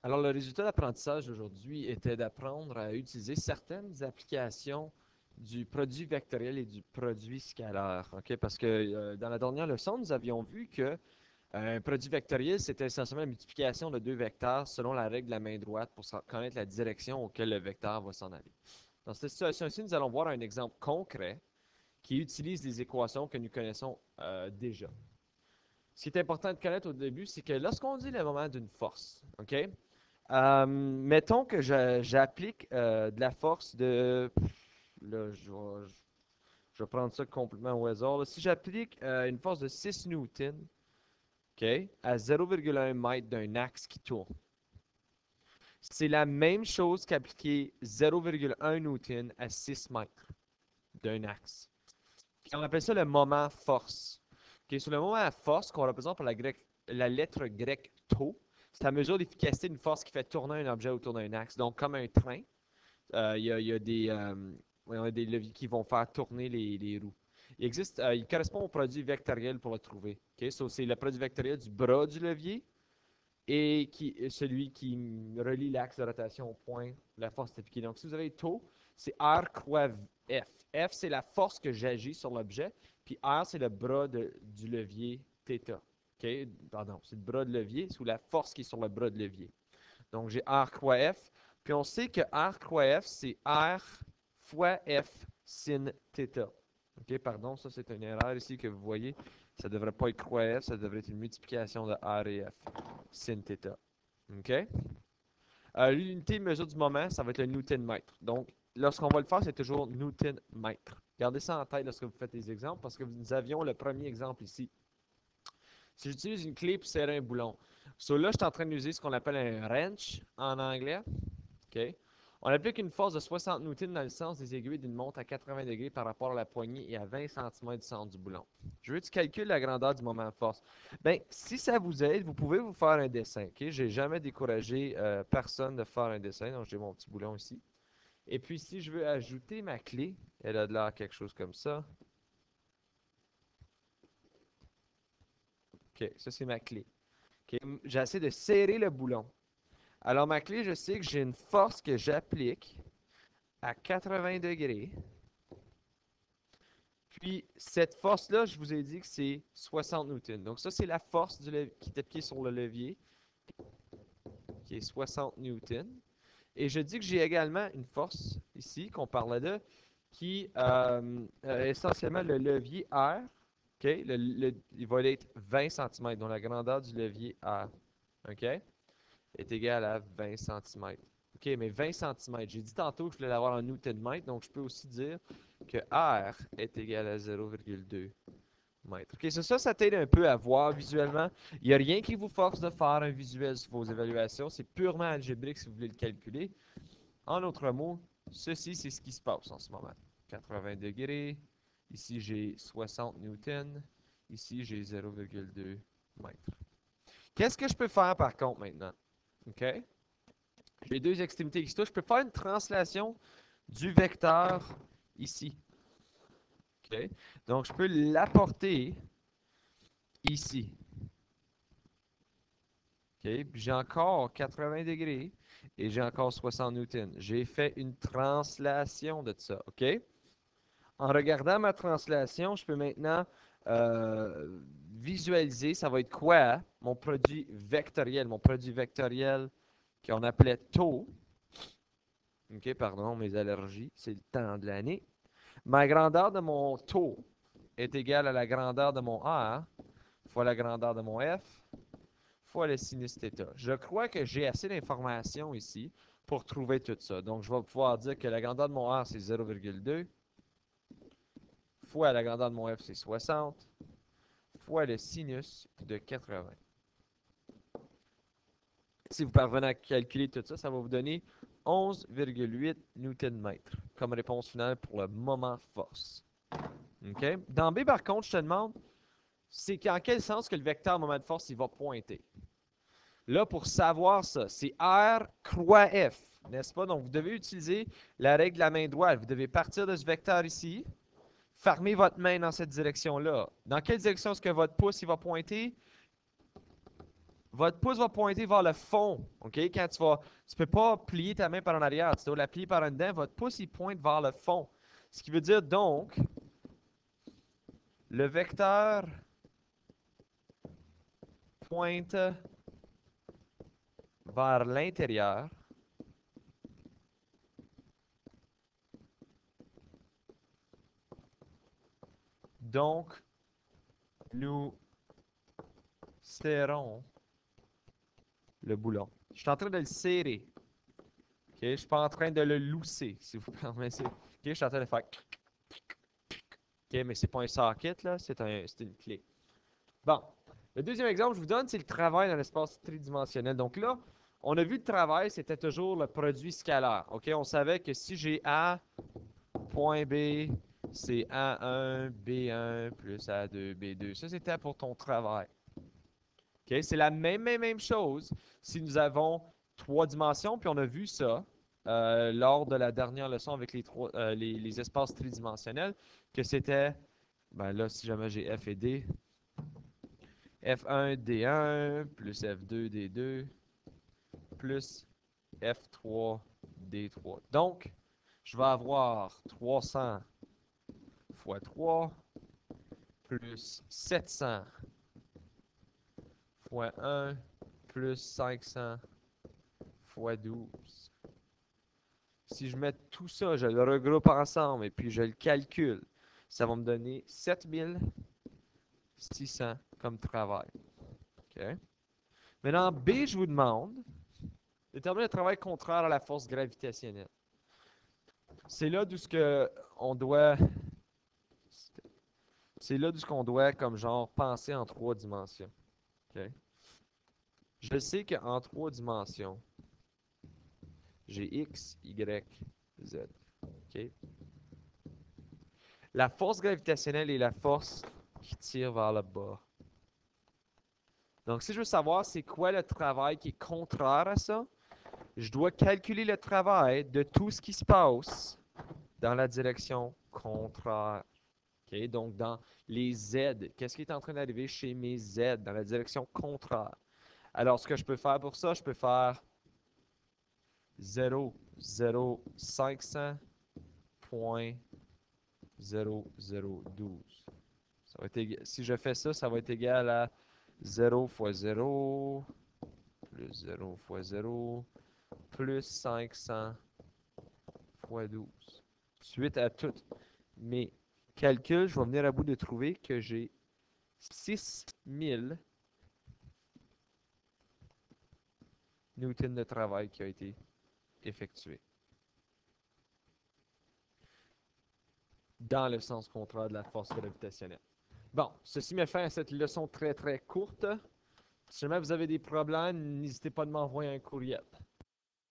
Alors, le résultat d'apprentissage aujourd'hui était d'apprendre à utiliser certaines applications du produit vectoriel et du produit scalaire. OK? Parce que dans la dernière leçon, nous avions vu que un produit vectoriel, c'était essentiellement la multiplication de deux vecteurs selon la règle de la main droite pour connaître la direction auquel le vecteur va s'en aller. Dans cette situation-ci, nous allons voir un exemple concret qui utilise les équations que nous connaissons déjà. Ce qui est important de connaître au début, c'est que lorsqu'on dit le moment d'une force, OK? Mettons que j'applique de la force de. Là, je vais prendre ça complètement au hasard. Là. Si j'applique une force de 6 newtons, OK, à 0,1 mètre d'un axe qui tourne, c'est la même chose qu'appliquer 0,1 newton à 6 mètres d'un axe. On appelle ça le moment force. Okay, sur le moment à force, qu'on représente par la lettre grecque tau, c'est la mesure d'efficacité d'une force qui fait tourner un objet autour d'un axe. Donc, comme un train, il y a des leviers qui vont faire tourner les roues. Il correspond au produit vectoriel pour le trouver. Okay? So, c'est le produit vectoriel du bras du levier et celui qui relie l'axe de rotation au point où la force est appliquée. Donc, si vous avez taux, c'est R croix F. F, c'est la force que j'agis sur l'objet, puis R, c'est le bras du levier θ. OK? Pardon, c'est le bras de levier sous la force qui est sur le bras de levier. Donc, j'ai R croix F. Puis, on sait que R croix F, c'est R fois F sin θ. OK, pardon, ça, c'est une erreur ici que vous voyez. Ça ne devrait pas être croix F, ça devrait être une multiplication de R et F sin θ. OK? L'unité de mesure du moment, ça va être le Newton-mètre. Donc, lorsqu'on va le faire, c'est toujours Newton-mètre. Gardez ça en tête lorsque vous faites les exemples, parce que nous avions le premier exemple ici. Si j'utilise une clé pour serrer un boulon, so là, je suis en train d'user ce qu'on appelle un wrench en anglais. OK? On applique une force de 60 newtons dans le sens des aiguilles d'une montre à 80 degrés par rapport à la poignée et à 20 cm du centre du boulon. Je veux que tu calcules la grandeur du moment de force. Bien, si ça vous aide, vous pouvez vous faire un dessin. OK? J'ai jamais découragé personne de faire un dessin, donc j'ai mon petit boulon ici. Et puis, si je veux ajouter ma clé, elle a de l'air quelque chose comme ça. OK, ça c'est ma clé. OK? J'essaie de serrer le boulon. Alors, ma clé, je sais que j'ai une force que j'applique à 80 degrés. Puis, cette force-là, je vous ai dit que c'est 60 newtons. Donc, ça, c'est la force qui est appliquée sur le levier, qui est 60 newtons. Et je dis que j'ai également une force, ici, qu'on parlait de, qui est essentiellement le levier R. OK? Il va être 20 cm, dont la grandeur du levier R. OK? Est égale à 20 cm. OK, mais 20 cm. J'ai dit tantôt que je voulais l'avoir en newton-mètre, donc je peux aussi dire que R est égal à 0,2 mètres. OK, ça t'aide un peu à voir visuellement. Il n'y a rien qui vous force de faire un visuel sur vos évaluations. C'est purement algébrique si vous voulez le calculer. En autres mots, ceci, c'est ce qui se passe en ce moment. 80 degrés. Ici, j'ai 60 newtons. Ici, j'ai 0,2 mètres. Qu'est-ce que je peux faire par contre maintenant? OK? J'ai deux extrémités qui se touchent. Je peux faire une translation du vecteur ici. OK? Donc, je peux l'apporter ici. OK? Puis j'ai encore 80 degrés et j'ai encore 60 newtons. J'ai fait une translation de ça. OK? En regardant ma translation, je peux maintenant visualiser, ça va être quoi? Mon produit vectoriel. Mon produit vectoriel qu'on appelait taux. OK, pardon, mes allergies, c'est le temps de l'année. Ma grandeur de mon taux est égale à la grandeur de mon R fois la grandeur de mon F fois le sinus θ. Je crois que j'ai assez d'informations ici pour trouver tout ça. Donc, je vais pouvoir dire que la grandeur de mon R, c'est 0,2 fois la grandeur de mon F, c'est 60 fois le sinus de 80. Si vous parvenez à calculer tout ça, ça va vous donner 11,8 Nm comme réponse finale pour le moment force. OK? Dans B, par contre, je te demande, c'est en quel sens que le vecteur moment de force il va pointer. Là, pour savoir ça, c'est R croix F, n'est-ce pas? Donc, vous devez utiliser la règle de la main droite. Vous devez partir de ce vecteur ici, fermer votre main dans cette direction-là. Dans quelle direction est-ce que votre pouce il va pointer? votre pouce va pointer vers le fond. OK? Quand tu peux pas plier ta main par en arrière, tu dois la plier par en dedans. Votre pouce, il pointe vers le fond. Ce qui veut dire donc, le vecteur pointe vers l'intérieur. Donc, nous serrons le boulon. Je suis en train de le serrer. OK? Je suis pas en train de le lousser, si vous permettez. OK? Je suis en train de faire... OK, mais c'est pas un socket, là. C'est une clé. Bon. Le deuxième exemple que je vous donne, c'est le travail dans l'espace tridimensionnel. Donc là, on a vu le travail, c'était toujours le produit scalaire. OK? On savait que si j'ai A, point B, c'est A1, B1 plus A2, B2. Ça, c'était pour ton travail. OK? C'est la même chose si nous avons trois dimensions, puis on a vu ça lors de la dernière leçon avec les espaces tridimensionnels, que c'était, ben là, si jamais j'ai F et D, F1, D1, plus F2, D2, plus F3, D3. Donc, je vais avoir 300 fois 3 plus 700 fois 1 plus 500 fois 12. Si je mets tout ça, je le regroupe ensemble et puis je le calcule, ça va me donner 7600 comme travail. OK? Maintenant, B, je vous demande, déterminer le travail contraire à la force gravitationnelle. C'est là d'où ce que on doit. C'est là d'où ce qu'on doit, comme genre, penser en trois dimensions. OK? Je sais qu'en trois dimensions, j'ai X, Y, Z. OK? La force gravitationnelle est la force qui tire vers le bas. Donc, si je veux savoir c'est quoi le travail qui est contraire à ça, je dois calculer le travail de tout ce qui se passe dans la direction contraire. OK? Donc, dans les Z, qu'est-ce qui est en train d'arriver chez mes Z dans la direction contraire? Alors, ce que je peux faire pour ça, je peux faire 0, 0, 500.0012. Si je fais ça, ça va être égal à 0 fois 0 plus 0 fois 0 plus 500 fois 12. Suite à tous mes calculs, je vais venir à bout de trouver que j'ai 6000 newtons de travail qui a été effectué dans le sens contraire de la force gravitationnelle. Bon, ceci met fin à cette leçon très très courte. Si jamais vous avez des problèmes, n'hésitez pas à m'envoyer un courriel.